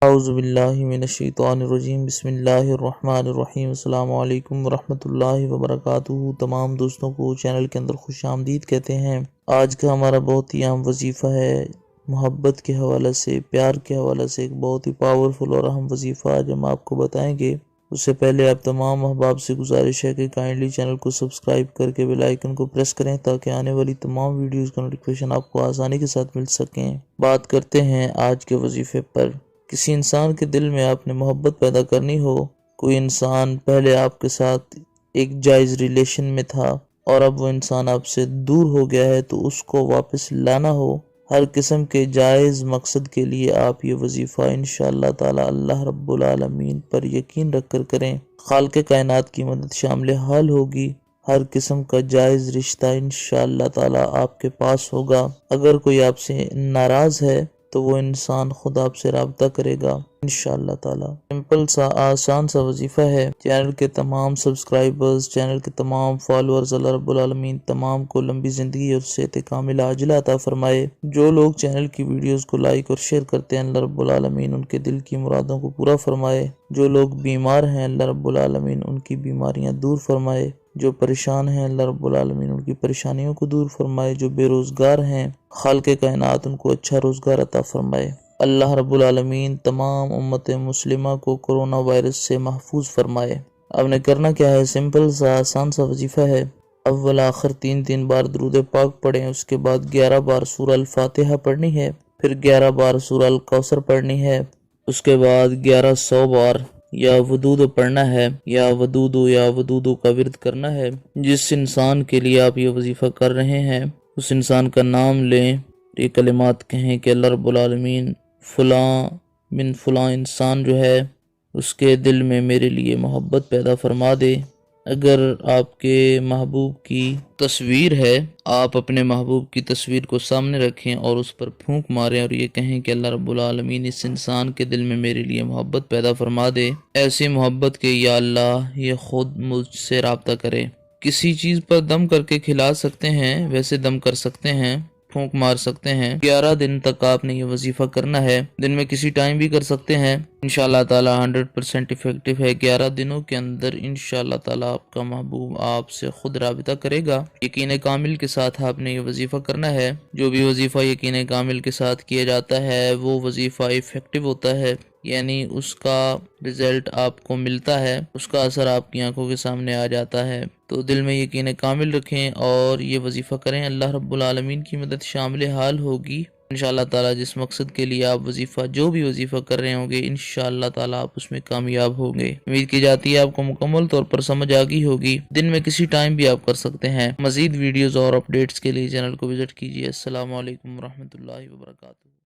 औज़ुबिल्लाहिमिनश्शैतानिर्रजीम बिस्मिल्लाहिर्रहमानिर्रहीम अस्सलामु अलैकुम वरहमतुल्लाहि वबरकातुहू। तमाम दोस्तों को चैनल के अंदर खुशामदीद कहते हैं। आज का हमारा बहुत ही अहम वजीफ़ा है। मोहब्बत के हवाले से, प्यार के हवाले से एक बहुत ही पावरफुल और अहम वजीफ़ा आज हम आपको बताएंगे। उससे पहले आप तमाम अहबाब से गुजारिश है कि काइंडली चैनल को सब्सक्राइब करके बेल आइकन को प्रेस करें ताकि आने वाली तमाम वीडियोज़ का नोटिफिकेशन आपको आसानी के साथ मिल सकें। बात करते हैं आज के वजीफ़े पर। किसी इंसान के दिल में आपने मोहब्बत पैदा करनी हो, कोई इंसान पहले आपके साथ एक जायज़ रिलेशन में था और अब वो इंसान आपसे दूर हो गया है, तो उसको वापस लाना हो, हर किस्म के जायज़ मकसद के लिए आप ये वजीफ़ा इंशाअल्लाह ताला अल्लाह रब्बुल आलमीन पर यकीन रख कर करें। खालिक़ कायनात की मदद शामिल हाल होगी। हर किस्म का जायज़ रिश्ता इंशाअल्लाह ताला आपके पास होगा। अगर कोई आपसे नाराज़ है तो वो इंसान खुद आपसे राब्ता करेगा इंशाअल्लाह ताला। सिंपल सा आसान सा वजीफा है। चैनल के तमाम सब्सक्राइबर्स, चैनल के तमाम फॉलोअर्स अल्लाह रब्बुल आलमीन तमाम को लंबी जिंदगी और सेहत कामिला आजिला अता फरमाए। जो लोग चैनल की वीडियोस को लाइक और शेयर करते हैं, अल्लाह रब्बुल आलमीन उनके दिल की मुरादों को पूरा फरमाए। जो लोग बीमार हैं, अल्लाह रब्बुल आलमीन उनकी बीमारियां दूर फरमाए। जो परेशान हैं, अल्लाह रब्बुल आलमीन उनकी परेशानियों को दूर फरमाए। जो बेरोजगार हैं, खालिक़ कायनात उनको अच्छा रोजगार अता फरमाए। अल्लाह रब्बुल आलमीन तमाम उम्मत मुस्लिमा को कोरोना वायरस से महफूज फरमाए। आपने करना क्या है, सिंपल सा आसान सा वजीफा है। अव्वल आखिर 3 बार दुरूद पाक पढ़ें, उसके बाद 11 बार सूरह अल फातिहा पढ़नी है, फिर 11 बार सूरह अल कौसर पढ़नी है, उसके बाद 1100 बार या वदूद पढ़ना है, या वदूदो का विर्द करना है। जिस इंसान के लिए आप ये वजीफा कर रहे हैं उस इंसान का नाम लें, ये कलिमात कहें कि अल्लाह रब्बुल आलमीन फलां बिन फलां इंसान जो है उसके दिल में मेरे लिए मोहब्बत पैदा फरमा दे। अगर आपके महबूब की तस्वीर है, आप अपने महबूब की तस्वीर को सामने रखें और उस पर फूंक मारें और ये कहें कि अल्लाह रब्बुल आलमीन इस इंसान के दिल में मेरे लिए मोहब्बत पैदा फरमा दे। ऐसी मोहब्बत के या अल्लाह ये खुद मुझसे राब्ता करे। किसी चीज़ पर दम करके खिला सकते हैं, वैसे दम कर सकते हैं, फूंक मार सकते हैं। 11 दिन तक आपने ये वजीफा करना है। दिन में किसी टाइम भी कर सकते हैं। इंशाअल्लाह ताला 100% इफेक्टिव है। 11 दिनों के अंदर इंशाअल्लाह ताला आपका महबूब आपसे खुद राबिता करेगा। यकीन कामिल के साथ आपने ये वजीफा करना है। जो भी वजीफा यकीन कामिल के साथ किया जाता है वो वजीफा इफेक्टिव होता है, यानी उसका रिजल्ट आपको मिलता है, उसका असर आपकी आंखों के सामने आ जाता है। तो दिल में यकीन कामिल रखें और ये वजीफा करें। अल्लाह रब्बुल आलमीन की मदद शामिल हाल होगी इंशाअल्लाह ताला। जिस मकसद के लिए आप वजीफा जो भी वजीफा कर रहे होंगे इंशाअल्लाह ताला आप उसमें कामयाब होंगे। उम्मीद की जाती है आपको मुकम्मल तौर पर समझ आ गई होगी। दिन में किसी टाइम भी आप कर सकते हैं। मजीद वीडियोस और अपडेट्स के लिए चैनल को विजिट कीजिए। अस्सलामु अलैकुम रहमतुल्लाहि व बरकातुहू।